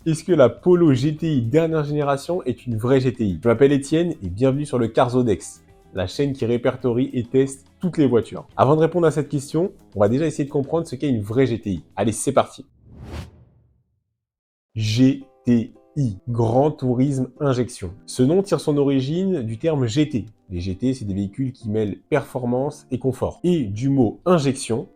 Est-ce que la Polo GTI dernière génération est une vraie GTI? Je m'appelle Étienne et bienvenue sur le Carzodex, la chaîne qui répertorie et teste toutes les voitures. Avant de répondre à cette question, on va déjà essayer de comprendre ce qu'est une vraie GTI. Allez, c'est parti. GTI, Grand Tourisme Injection. Ce nom tire son origine du terme GT. Les GT, c'est des véhicules qui mêlent performance et confort. Et du mot injection,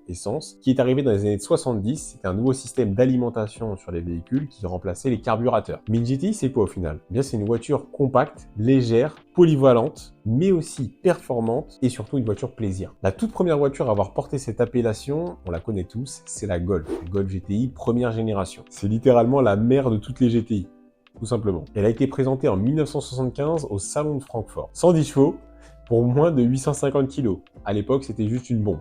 essence, qui est arrivé dans les années 70, c'était un nouveau système d'alimentation sur les véhicules qui remplaçait les carburateurs. Mais une GTI, c'est quoi au final? Eh bien, c'est une voiture compacte, légère, polyvalente, mais aussi performante et surtout une voiture plaisir. La toute première voiture à avoir porté cette appellation, on la connaît tous, c'est la Golf. La Golf GTI première génération. C'est littéralement la mère de toutes les GTI. Tout simplement. Elle a été présentée en 1975 au Salon de Francfort. 110 chevaux pour moins de 850 kg. À l'époque, c'était juste une bombe.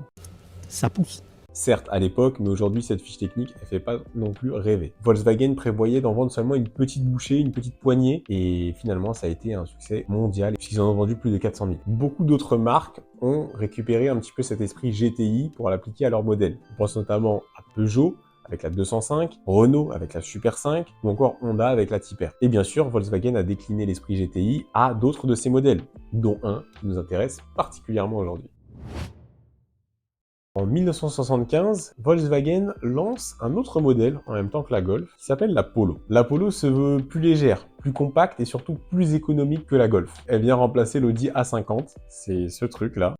Ça pousse. Certes, à l'époque, mais aujourd'hui, cette fiche technique, elle fait pas non plus rêver. Volkswagen prévoyait d'en vendre seulement une petite bouchée, une petite poignée, et finalement, ça a été un succès mondial, puisqu'ils en ont vendu plus de 400 000. Beaucoup d'autres marques ont récupéré un petit peu cet esprit GTI pour l'appliquer à leur modèle. On pense notamment à Peugeot, avec la 205, Renault avec la Super 5 ou encore Honda avec la Type R. Et bien sûr, Volkswagen a décliné l'esprit GTI à d'autres de ses modèles, dont un qui nous intéresse particulièrement aujourd'hui. En 1975, Volkswagen lance un autre modèle en même temps que la Golf qui s'appelle la Polo. La Polo se veut plus légère, plus compacte et surtout plus économique que la Golf. Elle vient remplacer l'Audi A50, c'est ce truc-là.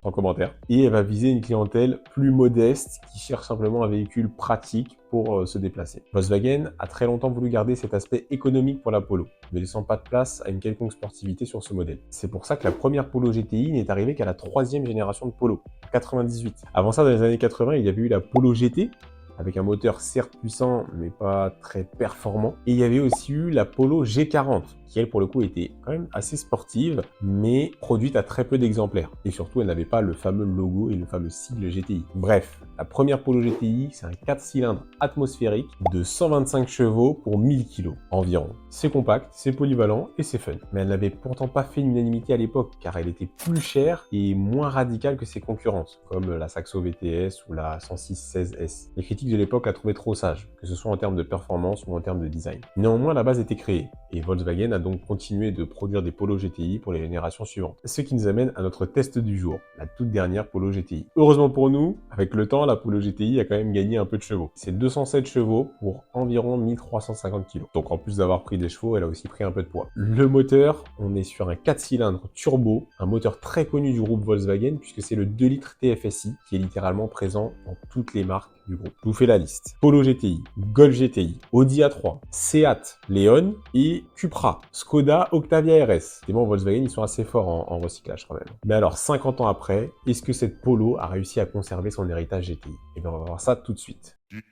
En commentaire. Et elle va viser une clientèle plus modeste qui cherche simplement un véhicule pratique pour se déplacer. Volkswagen a très longtemps voulu garder cet aspect économique pour la Polo, ne laissant pas de place à une quelconque sportivité sur ce modèle. C'est pour ça que la première Polo GTI n'est arrivée qu'à la troisième génération de Polo, en 98. Avant ça, dans les années 80, il y avait eu la Polo GT, avec un moteur certes puissant, mais pas très performant. Et il y avait aussi eu la Polo G40, qui elle, pour le coup, était quand même assez sportive, mais produite à très peu d'exemplaires. Et surtout, elle n'avait pas le fameux logo et le fameux sigle GTI. Bref, la première Polo GTI, c'est un 4 cylindres atmosphérique de 125 chevaux pour 1000 kg environ. C'est compact, c'est polyvalent et c'est fun. Mais elle n'avait pourtant pas fait l'unanimité à l'époque, car elle était plus chère et moins radicale que ses concurrentes, comme la Saxo VTS ou la 106 16S. Les critiques de l'époque la trouvaient trop sage, que ce soit en termes de performance ou en termes de design. Néanmoins, la base était créée, et Volkswagen a donc continué de produire des Polo GTI pour les générations suivantes. Ce qui nous amène à notre test du jour, la toute dernière Polo GTI. Heureusement pour nous, avec le temps, la Polo GTI a quand même gagné un peu de chevaux. C'est 207 chevaux pour environ 1350 kg. Donc en plus d'avoir pris des chevaux, elle a aussi pris un peu de poids. Le moteur, on est sur un 4 cylindres turbo, un moteur très connu du groupe Volkswagen, puisque c'est le 2 litres TFSI, qui est littéralement présent dans toutes les marques du groupe. Je vous fais la liste. Polo GTI, Golf GTI, Audi A3, Seat Leon et Cupra, Skoda Octavia RS. Et bon, Volkswagen, ils sont assez forts en recyclage quand même. Mais alors, 50 ans après, est-ce que cette Polo a réussi à conserver son héritage GTI? Et bien, on va voir ça tout de suite. DJ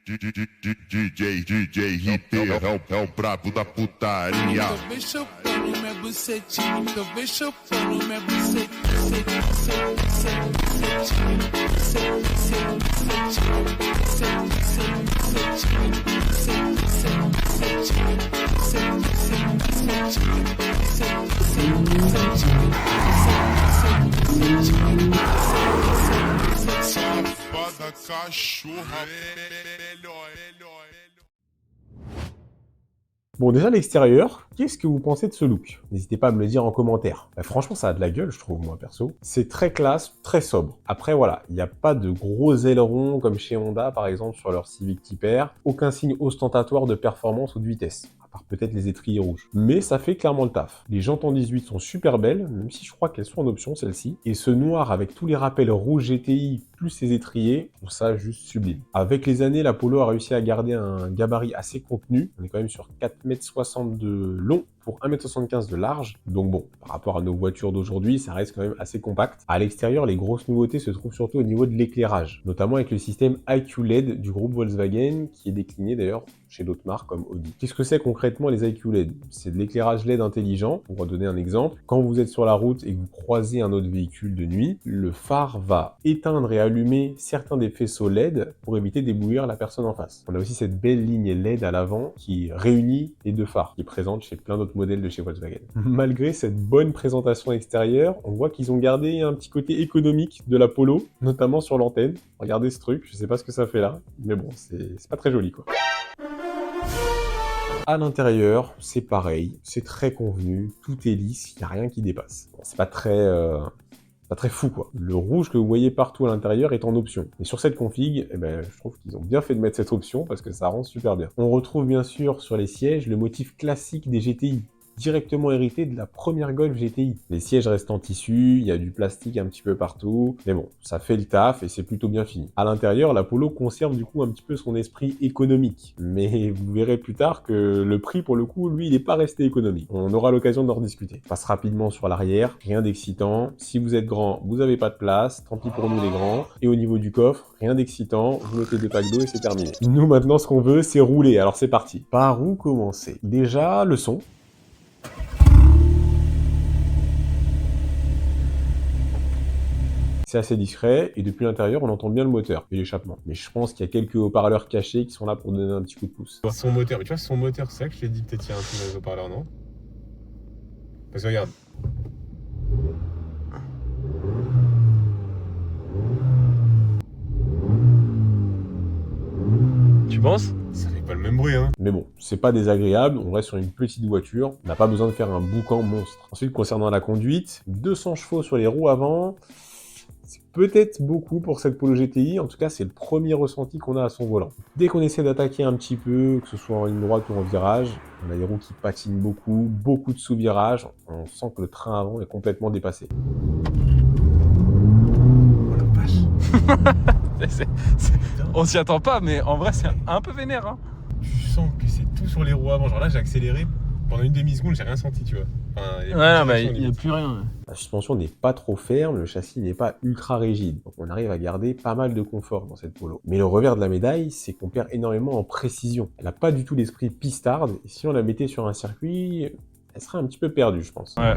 Hit é o brabo da putaria. Safada cachorra, melhor. Bon, déjà l'extérieur, qu'est-ce que vous pensez de ce look? N'hésitez pas à me le dire en commentaire. Franchement, ça a de la gueule, je trouve, moi, perso. C'est très classe, très sobre. Après, voilà, il n'y a pas de gros ailerons comme chez Honda, par exemple, sur leur Civic Type R. Aucun signe ostentatoire de performance ou de vitesse. À part peut-être les étriers rouges. Mais ça fait clairement le taf. Les jantes en 18 sont super belles, même si je crois qu'elles sont en option, celles-ci. Et ce noir avec tous les rappels rouges GTI plus ses étriers, je trouve ça juste sublime. Avec les années, la Polo a réussi à garder un gabarit assez contenu. On est quand même sur 4,60 m de long pour 1,75 m de large. Donc bon, par rapport à nos voitures d'aujourd'hui, ça reste quand même assez compact. À l'extérieur, les grosses nouveautés se trouvent surtout au niveau de l'éclairage, notamment avec le système IQ LED du groupe Volkswagen, qui est décliné d'ailleurs chez d'autres marques comme Audi. Qu'est-ce que c'est concrètement les IQ LED? C'est de l'éclairage LED intelligent. Pour donner un exemple, quand vous êtes sur la route et que vous croisez un autre véhicule de nuit, le phare va éteindre et allumer certains des faisceaux LED pour éviter d'éblouir la personne en face. On a aussi cette belle ligne LED à l'avant qui réunit les deux phares, qui est présente chez plein d'autres modèles de chez Volkswagen. Malgré cette bonne présentation extérieure, on voit qu'ils ont gardé un petit côté économique de la Polo, notamment sur l'antenne. Regardez ce truc, je sais pas ce que ça fait là, mais bon, c'est pas très joli quoi. À l'intérieur, c'est pareil, c'est très convenu, tout est lisse, il n'y a rien qui dépasse. Bon, c'est pas très fou quoi. Le rouge que vous voyez partout à l'intérieur est en option. Et sur cette config, je trouve qu'ils ont bien fait de mettre cette option parce que ça rend super bien. On retrouve bien sûr sur les sièges le motif classique des GTI, directement hérité de la première Golf GTI. Les sièges restent en tissu, il y a du plastique un petit peu partout, mais bon, ça fait le taf et c'est plutôt bien fini. À l'intérieur, la Polo conserve du coup un petit peu son esprit économique, mais vous verrez plus tard que le prix pour le coup, lui, il n'est pas resté économique. On aura l'occasion d'en rediscuter. On passe rapidement sur l'arrière, rien d'excitant. Si vous êtes grand, vous n'avez pas de place, tant pis pour nous les grands. Et au niveau du coffre, rien d'excitant, vous mettez 2 packs d'eau et c'est terminé. Nous maintenant, ce qu'on veut, c'est rouler, alors c'est parti. Par où commencer? Déjà, le son. C'est assez discret, et depuis l'intérieur, on entend bien le moteur et l'échappement. Mais je pense qu'il y a quelques haut-parleurs cachés qui sont là pour donner un petit coup de pouce. Son moteur, mais tu vois, son moteur, c'est ça que je t'ai dit, peut-être qu'il y a un truc dans les haut-parleurs, non? Parce que regarde. Tu penses? Ça fait pas le même bruit, hein. Mais bon, c'est pas désagréable, on reste sur une petite voiture, on n'a pas besoin de faire un boucan monstre. Ensuite, concernant la conduite, 200 chevaux sur les roues avant, c'est peut-être beaucoup pour cette Polo GTI, en tout cas c'est le premier ressenti qu'on a à son volant. Dès qu'on essaie d'attaquer un petit peu, que ce soit en ligne droite ou en virage, on a les roues qui patinent beaucoup de sous-virages, on sent que le train avant est complètement dépassé. Oh la vache. On s'y attend pas, mais en vrai c'est un peu vénère. Hein. Tu sens que c'est tout sur les roues avant, genre là j'ai accéléré, pendant une demi-seconde j'ai rien senti, tu vois. Enfin, Il n'y a plus rien. La suspension n'est pas trop ferme, le châssis n'est pas ultra rigide, donc on arrive à garder pas mal de confort dans cette Polo. Mais le revers de la médaille, c'est qu'on perd énormément en précision. Elle n'a pas du tout l'esprit pistarde, et si on la mettait sur un circuit, elle serait un petit peu perdue, je pense. Ouais.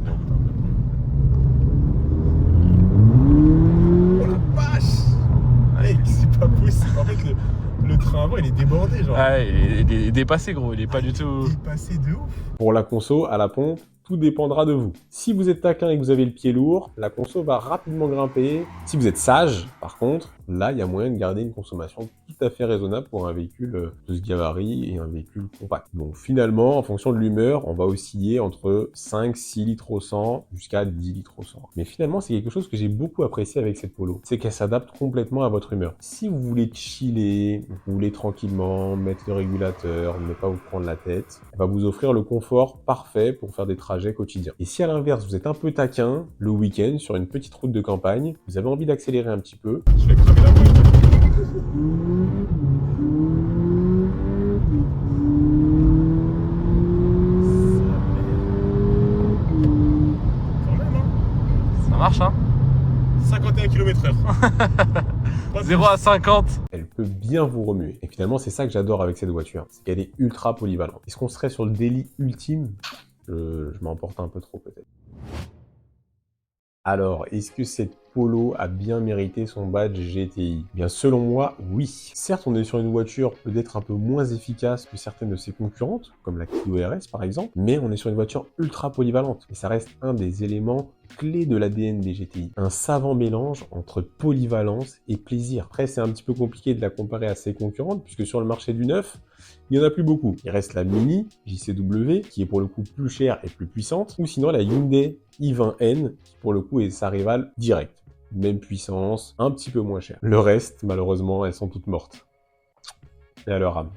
Oh la vache! Mec, c'est pas possible. En fait, le train avant, il est débordé, genre. Ouais, il est dépassé, gros. Il est pas du tout. Dépassé de ouf. Pour la conso, à la pompe, tout dépendra de vous. Si vous êtes taquin et que vous avez le pied lourd, la conso va rapidement grimper. Si vous êtes sage, par contre, là, il y a moyen de garder une consommation tout à fait raisonnable pour un véhicule de ce gabarit et un véhicule compact. Donc finalement, en fonction de l'humeur, on va osciller entre 5-6 litres au 100 jusqu'à 10 litres au 100. Mais finalement, c'est quelque chose que j'ai beaucoup apprécié avec cette Polo. C'est qu'elle s'adapte complètement à votre humeur. Si vous voulez chiller, vous voulez tranquillement mettre le régulateur, ne pas vous prendre la tête, elle va vous offrir le confort parfait pour faire des trajets quotidiens. Et si à l'inverse, vous êtes un peu taquin, le week-end, sur une petite route de campagne, vous avez envie d'accélérer un petit peu, Je vais cramer la roue. Quand même, hein. Ça marche, hein. 51 km/h. 0 à 50. elle peut bien vous remuer. Et finalement, c'est ça que j'adore avec cette voiture, c'est qu'elle est ultra polyvalente. Est-ce qu'on serait sur le daily ultime? Je m'emporte un peu trop peut-être. Alors, est-ce que cette Polo a bien mérité son badge GTI? Bien, selon moi, oui. Certes, on est sur une voiture peut-être un peu moins efficace que certaines de ses concurrentes, comme la Clio RS par exemple, mais on est sur une voiture ultra polyvalente. Et ça reste un des éléments clés de l'ADN des GTI. Un savant mélange entre polyvalence et plaisir. Après, c'est un petit peu compliqué de la comparer à ses concurrentes, puisque sur le marché du neuf, il n'y en a plus beaucoup. Il reste la Mini JCW, qui est pour le coup plus chère et plus puissante, ou sinon la Hyundai i20N, qui pour le coup est sa rivale directe. Même puissance, un petit peu moins cher. Le reste, malheureusement, elles sont toutes mortes. Et à leur âme.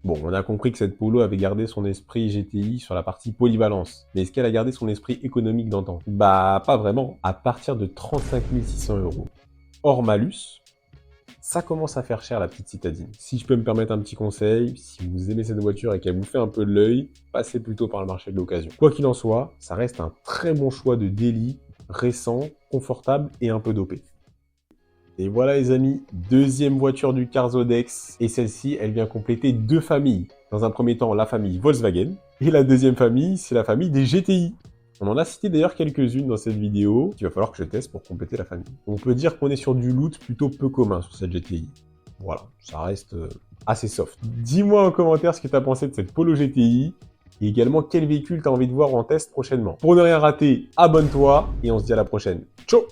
Bon, on a compris que cette Polo avait gardé son esprit GTI sur la partie polyvalence. Mais est-ce qu'elle a gardé son esprit économique d'antan? Bah, pas vraiment. À partir de 35 600 €, hors malus, ça commence à faire cher la petite citadine. Si je peux me permettre un petit conseil, si vous aimez cette voiture et qu'elle vous fait un peu de l'œil, passez plutôt par le marché de l'occasion. Quoi qu'il en soit, ça reste un très bon choix de daily, récent, confortable et un peu dopé. Et voilà les amis, deuxième voiture du Carzodex, et celle-ci, elle vient compléter deux familles. Dans un premier temps, la famille Volkswagen, et la deuxième famille, c'est la famille des GTI. On en a cité d'ailleurs quelques-unes dans cette vidéo, qu'il va falloir que je teste pour compléter la famille. On peut dire qu'on est sur du loot plutôt peu commun sur cette GTI. Voilà, ça reste assez soft. Dis-moi en commentaire ce que tu as pensé de cette Polo GTI, et également quel véhicule tu as envie de voir en test prochainement. Pour ne rien rater, abonne-toi, et on se dit à la prochaine. Ciao!